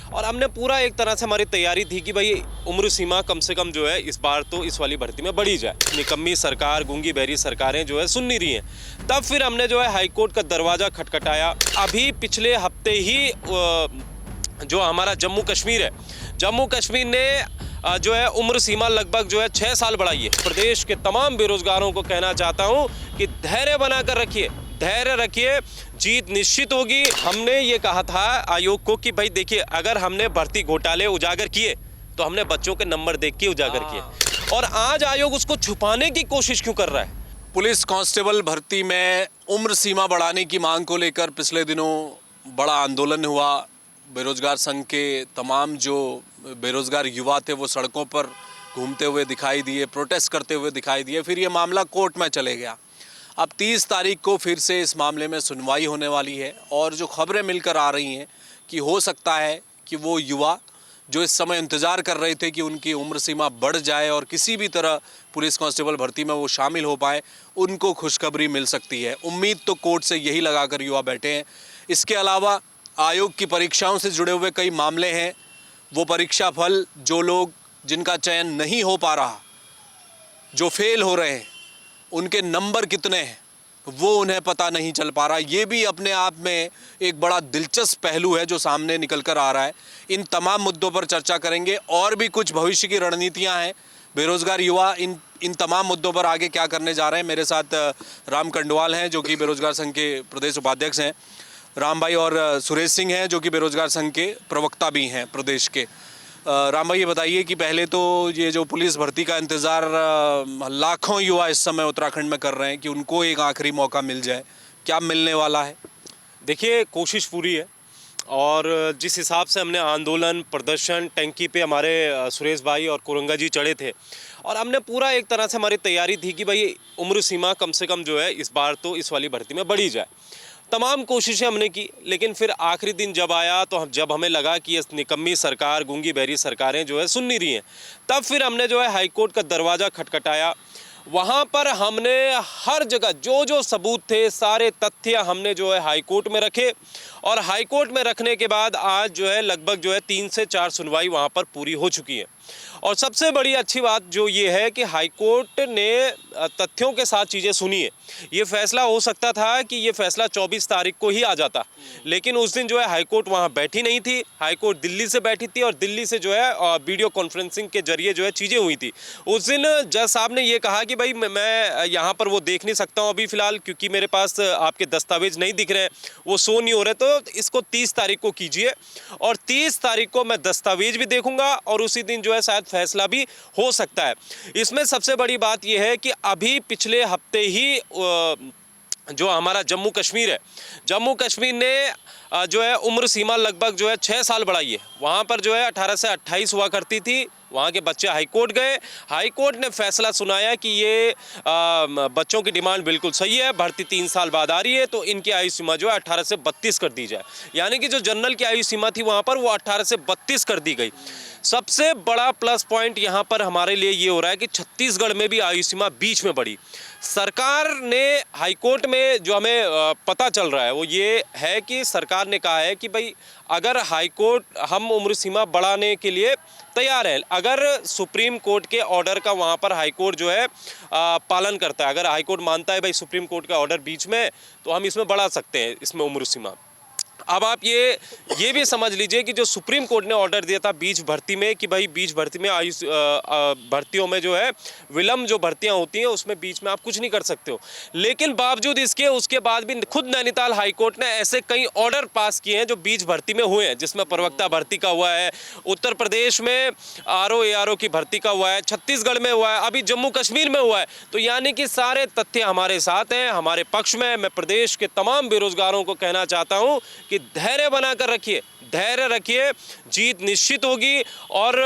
और हमने पूरा एक तरह से हमारी तैयारी थी कि भाई उम्र सीमा कम से कम जो है इस बार तो इस वाली भर्ती में बढ़ी जाए। निकम्मी सरकार, गूंगी बहरी सरकारें जो है सुन नहीं रही हैं। तब फिर हमने जो है हाई कोर्ट का दरवाज़ा खटखटाया। अभी पिछले हफ्ते ही जो हमारा जम्मू कश्मीर है, जम्मू कश्मीर ने जो है उम्र सीमा लगभग जो है 6 साल बढ़ाई है। प्रदेश के तमाम बेरोजगारों को कहना चाहता हूं कि धैर्य बनाकर रखिए, धैर्य रखिए, जीत निश्चित होगी। हमने ये कहा था आयोग को कि भाई देखिए, अगर हमने भर्ती घोटाले उजागर किए तो हमने बच्चों के नंबर देख के उजागर किए, और आज आयोग उसको छुपाने की कोशिश क्यों कर रहा है? पुलिस कांस्टेबल भर्ती में उम्र सीमा बढ़ाने की मांग को लेकर पिछले दिनों बड़ा आंदोलन हुआ। बेरोजगार संघ के तमाम जो बेरोजगार युवा थे वो सड़कों पर घूमते हुए दिखाई दिए, प्रोटेस्ट करते हुए दिखाई दिए। फिर ये मामला कोर्ट में चले गया। अब 30 तारीख को फिर से इस मामले में सुनवाई होने वाली है, और जो खबरें मिलकर आ रही हैं कि हो सकता है कि वो युवा जो इस समय इंतज़ार कर रहे थे कि उनकी उम्र सीमा बढ़ जाए और किसी भी तरह पुलिस कांस्टेबल भर्ती में वो शामिल हो पाए, उनको खुशखबरी मिल सकती है। उम्मीद तो कोर्ट से यही लगाकर युवा बैठे हैं। इसके अलावा आयोग की परीक्षाओं से जुड़े हुए कई मामले हैं। वो परीक्षा फल, जो लोग जिनका चयन नहीं हो पा रहा, जो फेल हो रहे हैं, उनके नंबर कितने हैं वो उन्हें पता नहीं चल पा रहा। ये भी अपने आप में एक बड़ा दिलचस्प पहलू है जो सामने निकल कर आ रहा है। इन तमाम मुद्दों पर चर्चा करेंगे, और भी कुछ भविष्य की रणनीतियां हैं। बेरोजगार युवा इन तमाम मुद्दों पर आगे क्या करने जा रहे हैं। मेरे साथ राम कंडवाल हैं जो कि बेरोजगार संघ के प्रदेश उपाध्यक्ष हैं, राम भाई, और सुरेश सिंह हैं जो कि बेरोजगार संघ के प्रवक्ता भी हैं प्रदेश के। राम भाई, ये बताइए कि पहले तो ये जो पुलिस भर्ती का इंतज़ार लाखों युवा इस समय उत्तराखंड में कर रहे हैं कि उनको एक आखिरी मौका मिल जाए, क्या मिलने वाला है? देखिए, कोशिश पूरी है, और जिस हिसाब से हमने आंदोलन, प्रदर्शन, टंकी पे हमारे सुरेश भाई और कुरंगा जी चढ़े थे, और हमने पूरा एक तरह से हमारी तैयारी थी कि भाई उम्र सीमा कम से कम जो है इस बार तो इस वाली भर्ती में बढ़ी जाए। तमाम कोशिशें हमने की, लेकिन फिर आखिरी दिन जब आया तो जब हमें लगा कि ये निकम्मी सरकार, गूंगी बहरी सरकारें जो है सुन नहीं रही हैं, तब फिर हमने जो है हाई कोर्ट का दरवाज़ा खटखटाया। वहाँ पर हमने हर जगह जो जो सबूत थे, सारे तथ्य हमने जो है हाई कोर्ट में रखे, और हाई कोर्ट में रखने के बाद आज जो है लगभग जो है 3 से 4 सुनवाई वहाँ पर पूरी हो चुकी है। और सबसे बड़ी अच्छी बात जो ये है कि हाई कोर्ट ने तथ्यों के साथ चीज़ें सुनी है। ये फैसला हो सकता था कि ये फैसला 24 तारीख को ही आ जाता, लेकिन उस दिन जो है हाई कोर्ट वहाँ बैठी नहीं थी। हाई कोर्ट दिल्ली से बैठी थी, और दिल्ली से जो है वीडियो कॉन्फ्रेंसिंग के जरिए जो है चीज़ें हुई थी। उस दिन जज साहब ने ये कहा कि भाई मैं यहाँ पर वो देख नहीं सकता हूँ अभी फ़िलहाल, क्योंकि मेरे पास आपके दस्तावेज नहीं दिख रहे हैं, वो शो नहीं हो रहे, तो इसको 30 तारीख को कीजिए, और 30 तारीख को मैं दस्तावेज भी देखूंगा, और उसी दिन जो है शायद फैसला भी हो सकता है। इसमें सबसे बड़ी बात यह है कि अभी पिछले हफ्ते ही जो हमारा जम्मू कश्मीर है, जम्मू कश्मीर ने जो है उम्र सीमा लगभग जो है 6 साल बढ़ाई है। वहाँ पर जो है 18 से 28 हुआ करती थी। वहाँ के बच्चे हाई कोर्ट गए, हाई कोर्ट ने फैसला सुनाया कि ये बच्चों की डिमांड बिल्कुल सही है, भर्ती 3 साल बाद आ रही है, तो इनकी आयु सीमा जो है 18 से 32 कर दी जाए। यानी कि जो जनरल की आयु सीमा थी वहाँ पर वो 18 से 32 कर दी गई। सबसे बड़ा प्लस पॉइंट यहाँ पर हमारे लिए ये हो रहा है कि छत्तीसगढ़ में भी आयु सीमा बीच में बढ़ी। सरकार ने हाईकोर्ट में जो हमें पता चल रहा है वो ये है कि सरकार ने कहा है कि भाई अगर हाईकोर्ट, हम उम्र सीमा बढ़ाने के लिए तैयार हैं, अगर सुप्रीम कोर्ट के ऑर्डर का वहाँ पर हाईकोर्ट जो है पालन करता है। अगर हाईकोर्ट मानता है भाई सुप्रीम कोर्ट का ऑर्डर बीच में, तो हम इसमें बढ़ा सकते हैं, इसमें उम्र सीमा। अब आप ये भी समझ लीजिए कि जो सुप्रीम कोर्ट ने ऑर्डर दिया था बीच भर्ती में कि भाई बीच भर्ती में भर्तियों में जो है विलम्ब जो भर्तियां होती हैं उसमें बीच में आप कुछ नहीं कर सकते हो, लेकिन बावजूद इसके उसके बाद भी खुद नैनीताल हाईकोर्ट ने ऐसे कई ऑर्डर पास किए हैं जो बीच भर्ती में हुए हैं, जिसमें प्रवक्ता भर्ती का हुआ है, उत्तर प्रदेश में आरओ की भर्ती का हुआ है, छत्तीसगढ़ में हुआ है, अभी जम्मू कश्मीर में हुआ है। तो यानी कि सारे तथ्य हमारे साथ हैं, हमारे पक्ष में। मैं प्रदेश के तमाम बेरोजगारों को कहना चाहता हूं कि धैर्य बनाकर रखिए, धैर्य रखिए, जीत निश्चित होगी। और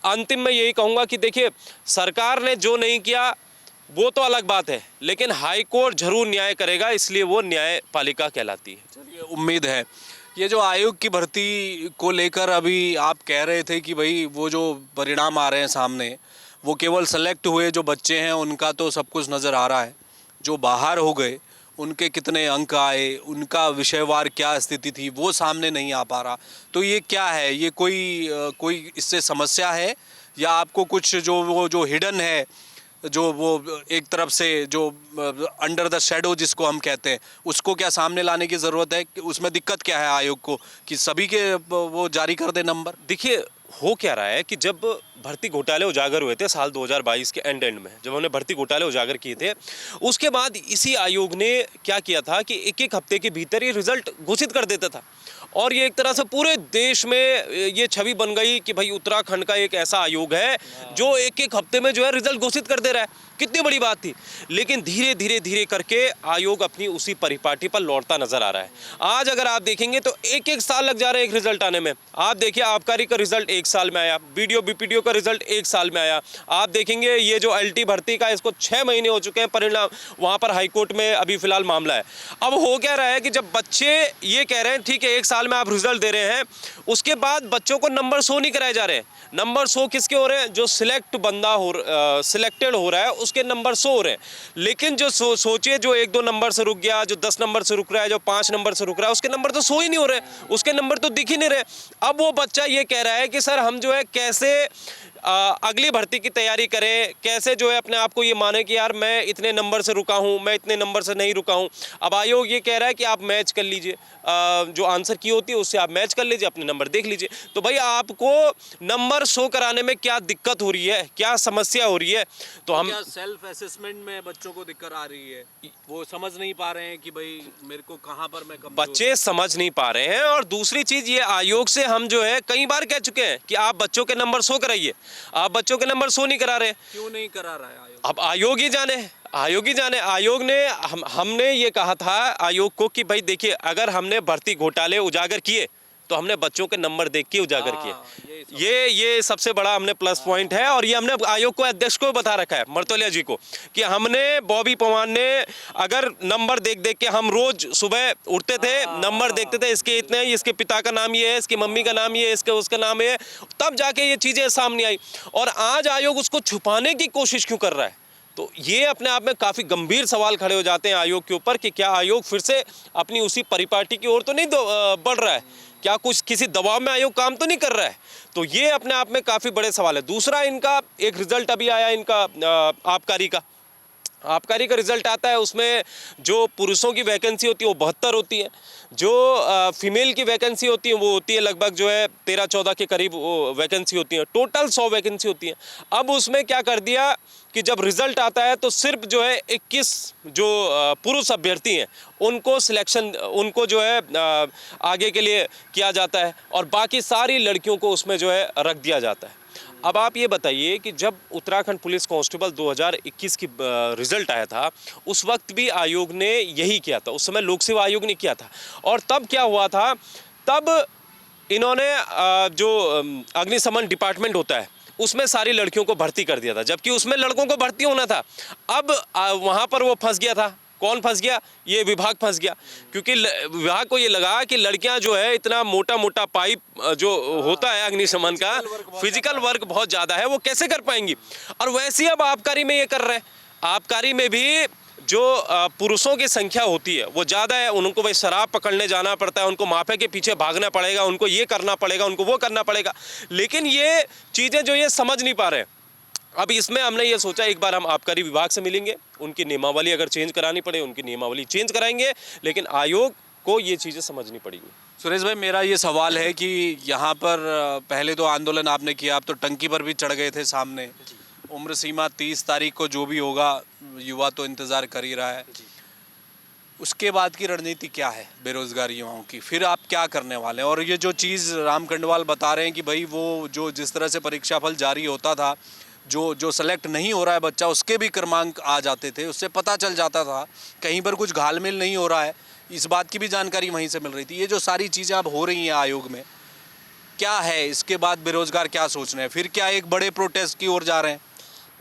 अंतिम में यही कहूंगा कि देखिए, सरकार ने जो नहीं किया वो तो अलग बात है, लेकिन हाई कोर्ट जरूर न्याय करेगा, इसलिए वो न्यायपालिका कहलाती है। चलिए, उम्मीद है। ये जो आयोग की भर्ती को लेकर अभी आप कह रहे थे कि भाई वो जो परिणाम आ रहे हैं सामने, वो केवल सेलेक्ट हुए जो बच्चे हैं उनका तो सब कुछ नज़र आ रहा है, जो बाहर हो गए उनके कितने अंक आए, उनका विषयवार क्या स्थिति थी, वो सामने नहीं आ पा रहा। तो ये क्या है, ये कोई इससे समस्या है, या आपको कुछ जो हिडन है, जो वो एक तरफ से जो अंडर द शेडो जिसको हम कहते हैं, उसको क्या सामने लाने की ज़रूरत है? उसमें दिक्कत क्या है आयोग को कि सभी के वो जारी कर दे नंबर? देखिए, हो क्या रहा है कि जब भर्ती घोटाले उजागर हुए थे साल 2022 के एंड में, जब हमने भर्ती घोटाले उजागर किए थे, उसके बाद इसी आयोग ने क्या किया था कि एक एक हफ्ते के भीतर ये रिजल्ट घोषित कर देता था। और ये एक तरह से पूरे देश में ये छवि बन गई कि भाई उत्तराखंड का एक ऐसा आयोग है जो एक एक हफ्ते में जो है रिजल्ट घोषित कर दे रहा है। कितनी बड़ी बात थी। लेकिन धीरे धीरे धीरे करके आयोग अपनी उसी परिपाटी पर लौटता नजर आ रहा है। आज अगर आप देखेंगे तो एक एक साल लग जा रहा है एक रिजल्ट आने में। आप देखिए, आबकारी का रिजल्ट 1 साल में आया, बीडीओ बीपीडीओ का रिजल्ट 1 साल में आया। आप देखेंगे ये जो एलटी भर्ती का, इसको 6 महीने हो चुके हैं, परिणाम वहां पर हाईकोर्ट में अभी फिलहाल मामला है। अब हो क्या रहा है कि जब बच्चे ये कह रहे हैं ठीक है 1 साल में आप रिजल्ट दे रहे हैं, उसके बाद बच्चों को नंबर शो नहीं कराए जा रहे हैं। नंबर शो किसके हो रहे हैं? जो सिलेक्टेड हो रहा है उसके नंबर शो हो रहे हैं। लेकिन जो सोचिए जो 1-2 नंबर से रुक गया, जो 10 नंबर से रुक रहा है, जो 5 नंबर से रुक रहा है, उसके नंबर तो शो ही नहीं हो रहे, उसके नंबर तो दिख ही नहीं रहे। अब वो बच्चा ये कह रहा है कि सर हम जो है कैसे अगली भर्ती की तैयारी करें, कैसे जो है अपने आप को ये माने कि यार मैं इतने नंबर से रुका हूँ, मैं इतने नंबर से नहीं रुका हूँ। अब आयोग ये कह रहा है कि आप मैच कर लीजिए, जो आंसर की होती है उससे आप मैच कर लीजिए, अपने नंबर देख लीजिए। तो भाई आपको नंबर शो कराने में क्या दिक्कत हो रही है, क्या समस्या हो रही है? तो हम क्या सेल्फ असेसमेंट में बच्चों को दिक्कत आ रही है? वो समझ नहीं पा रहे हैं कि भाई मेरे को कहाँ पर मैं कमजोर बच्चे समझ नहीं पा रहे हैं। और दूसरी चीज ये आयोग से हम जो है कई बार कह चुके हैं कि आप बच्चों के नंबर शो कराइए, आप बच्चों के नंबर शो नहीं करा रहे। क्यों नहीं करा रहा है आयोग? अब आयोग ही जाने, आयोग ही जाने। आयोग ने हमने ये कहा था आयोग को कि भाई देखिए, अगर हमने भर्ती घोटाले उजागर किए तो हमने बच्चों के नंबर देख के उजागर किए। ये सबसे बड़ा हमने प्लस पॉइंट है। और ये हमने आयोग को, अध्यक्ष को बता रखा है, मर्तोलिया जी को, कि हमने, बॉबी पवान ने, अगर नंबर देख देख के हम रोज सुबह उठते थे, नंबर देखते थे, इसके इतने, इसके पिता का नाम ये है, इसकी मम्मी का नाम ये है, इसके उसका नाम ये है, तब जाके ये चीजें सामने आई। और आज आयोग उसको छुपाने की कोशिश क्यों कर रहा है? तो ये अपने आप में काफ़ी गंभीर सवाल खड़े हो जाते हैं आयोग के ऊपर कि क्या आयोग फिर से अपनी उसी परिपाटी की ओर तो नहीं बढ़ रहा है? क्या कुछ किसी दबाव में आयोग काम तो नहीं कर रहा है? तो ये अपने आप में काफ़ी बड़े सवाल है। दूसरा, इनका एक रिजल्ट अभी आया इनका आबकारी का रिजल्ट आता है, उसमें जो पुरुषों की वैकेंसी होती है वो 72 होती है, जो फीमेल की वैकेंसी होती है वो होती है लगभग जो है 13-14 के करीब वैकेंसी होती है। टोटल 100 वैकेंसी होती है। अब उसमें क्या कर दिया कि जब रिजल्ट आता है तो सिर्फ जो है 21 जो पुरुष अभ्यर्थी हैं उनको सिलेक्शन, उनको जो है आगे के लिए किया जाता है, और बाकी सारी लड़कियों को उसमें जो है रख दिया जाता है। अब आप ये बताइए कि जब उत्तराखंड पुलिस कांस्टेबल 2021 की रिजल्ट आया था, उस वक्त भी आयोग ने यही किया था। उस समय लोक सेवा आयोग ने किया था। और तब क्या हुआ था, तब इन्होंने जो अग्निशमन डिपार्टमेंट होता है उसमें सारी लड़कियों को भर्ती कर दिया था, जबकि उसमें लड़कों को भर्ती होना था। अब वहाँ पर वो फंस गया था। कौन फंस गया? ये विभाग फंस गया, क्योंकि विभाग को ये लगा कि लड़कियां जो है इतना मोटा मोटा पाइप जो होता है अग्निशमन का, फिजिकल वर्क बहुत ज़्यादा है, वो कैसे कर पाएंगी? और वैसे ही अब आबकारी में ये कर रहे हैं। आबकारी में भी जो पुरुषों की संख्या होती है वो ज़्यादा है, उनको भाई शराब पकड़ने जाना पड़ता है, उनको माफिया के पीछे भागना पड़ेगा, उनको ये करना पड़ेगा, उनको वो करना पड़ेगा। लेकिन ये चीज़ें जो ये समझ नहीं पा रहे हैं। अब इसमें हमने ये सोचा एक बार हम आबकारी विभाग से मिलेंगे, उनकी नियमावली अगर चेंज करानी पड़े उनकी नियमावली चेंज कराएंगे, लेकिन आयोग को ये चीज़ें समझनी पड़ेगी। सुरेश भाई, मेरा ये सवाल है कि यहाँ पर पहले तो आंदोलन आपने किया, आप तो टंकी पर भी चढ़ गए थे सामने। उम्र सीमा 30 तारीख को जो भी होगा, युवा तो इंतज़ार कर ही रहा है। उसके बाद की रणनीति क्या है बेरोजगार युवाओं की? फिर आप क्या करने वाले हैं? और ये जो चीज़ राम खंडवाल बता रहे हैं कि भाई वो जो जिस तरह से परीक्षाफल जारी होता था, जो सेलेक्ट नहीं हो रहा है बच्चा, उसके भी क्रमांक आ जाते थे, उससे पता चल जाता था कहीं पर कुछ घालमेल नहीं हो रहा है, इस बात की भी जानकारी वहीं से मिल रही थी। ये जो सारी चीज़ें अब हो रही हैं आयोग में, क्या है इसके बाद बेरोजगार क्या सोच रहे हैं? फिर क्या एक बड़े प्रोटेस्ट की ओर जा रहे हैं?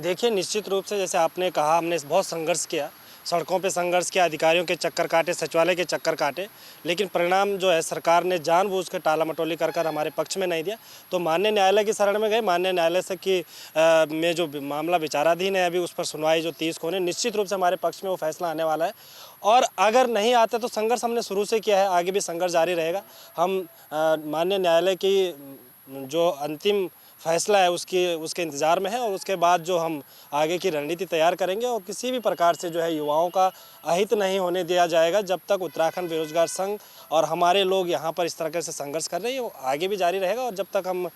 देखिए, निश्चित रूप से जैसे आपने कहा, हमने बहुत संघर्ष किया, सड़कों पे संघर्ष किया, अधिकारियों के चक्कर काटे, सचिवालय के चक्कर काटे, लेकिन परिणाम जो है सरकार ने जानबूझ कर टाला मटोली कर कर हमारे पक्ष में नहीं दिया। तो माननीय न्यायालय की शरण में गए। माननीय न्यायालय से कि में जो मामला विचाराधीन है, अभी उस पर सुनवाई जो 30 को होने, निश्चित रूप से हमारे पक्ष में वो फैसला आने वाला है। और अगर नहीं आता तो संघर्ष हमने शुरू से किया है, आगे भी संघर्ष जारी रहेगा। हम माननीय न्यायालय की जो अंतिम फैसला है उसके इंतज़ार में है, और उसके बाद जो हम आगे की रणनीति तैयार करेंगे। और किसी भी प्रकार से जो है युवाओं का अहित नहीं होने दिया जाएगा। जब तक उत्तराखंड बेरोजगार संघ और हमारे लोग यहाँ पर इस तरह से संघर्ष कर रहे हैं, वो आगे भी जारी रहेगा। और जब तक हम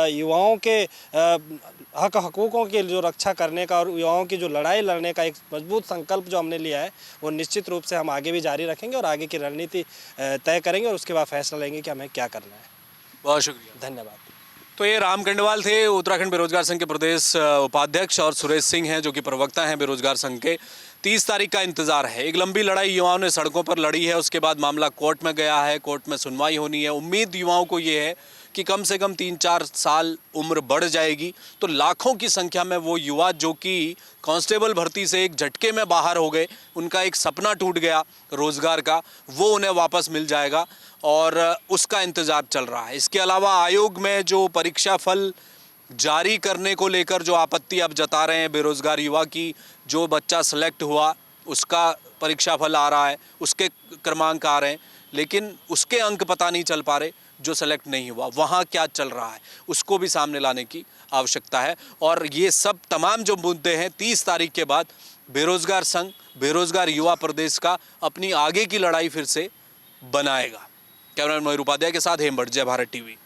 युवाओं के हकूक़ों की जो रक्षा करने का और युवाओं की जो लड़ाई लड़ने का एक मजबूत संकल्प जो हमने लिया है, वो निश्चित रूप से हम आगे भी जारी रखेंगे और आगे की रणनीति तय करेंगे, और उसके बाद फैसला लेंगे कि हमें क्या करना है। बहुत शुक्रिया, धन्यवाद। तो ये राम खंडेलवाल थे, उत्तराखंड बेरोजगार संघ के प्रदेश उपाध्यक्ष, और सुरेश सिंह हैं जो कि प्रवक्ता हैं बेरोजगार संघ के। 30 तारीख का इंतजार है। एक लंबी लड़ाई युवाओं ने सड़कों पर लड़ी है, उसके बाद मामला कोर्ट में गया है, कोर्ट में सुनवाई होनी है। उम्मीद युवाओं को ये है कि कम से कम 3-4 साल उम्र बढ़ जाएगी तो लाखों की संख्या में वो युवा जो कि कांस्टेबल भर्ती से एक झटके में बाहर हो गए, उनका एक सपना टूट गया रोजगार का, वो उन्हें वापस मिल जाएगा, और उसका इंतजार चल रहा है। इसके अलावा आयोग में जो परीक्षा फल जारी करने को लेकर जो आपत्ति अब जता रहे हैं बेरोजगार युवा की, जो बच्चा सेलेक्ट हुआ उसका परीक्षा फल आ रहा है, उसके क्रमांक आ रहे हैं, लेकिन उसके अंक पता नहीं चल पा रहे जो सेलेक्ट नहीं हुआ, वहाँ क्या चल रहा है उसको भी सामने लाने की आवश्यकता है। और ये सब तमाम जो मुद्दे हैं 30 तारीख के बाद बेरोजगार संघ, बेरोजगार युवा प्रदेश का अपनी आगे की लड़ाई फिर से बनाएगा। कैमरामैन मयूर उपाध्याय के साथ हेमबट, जय भारत टीवी।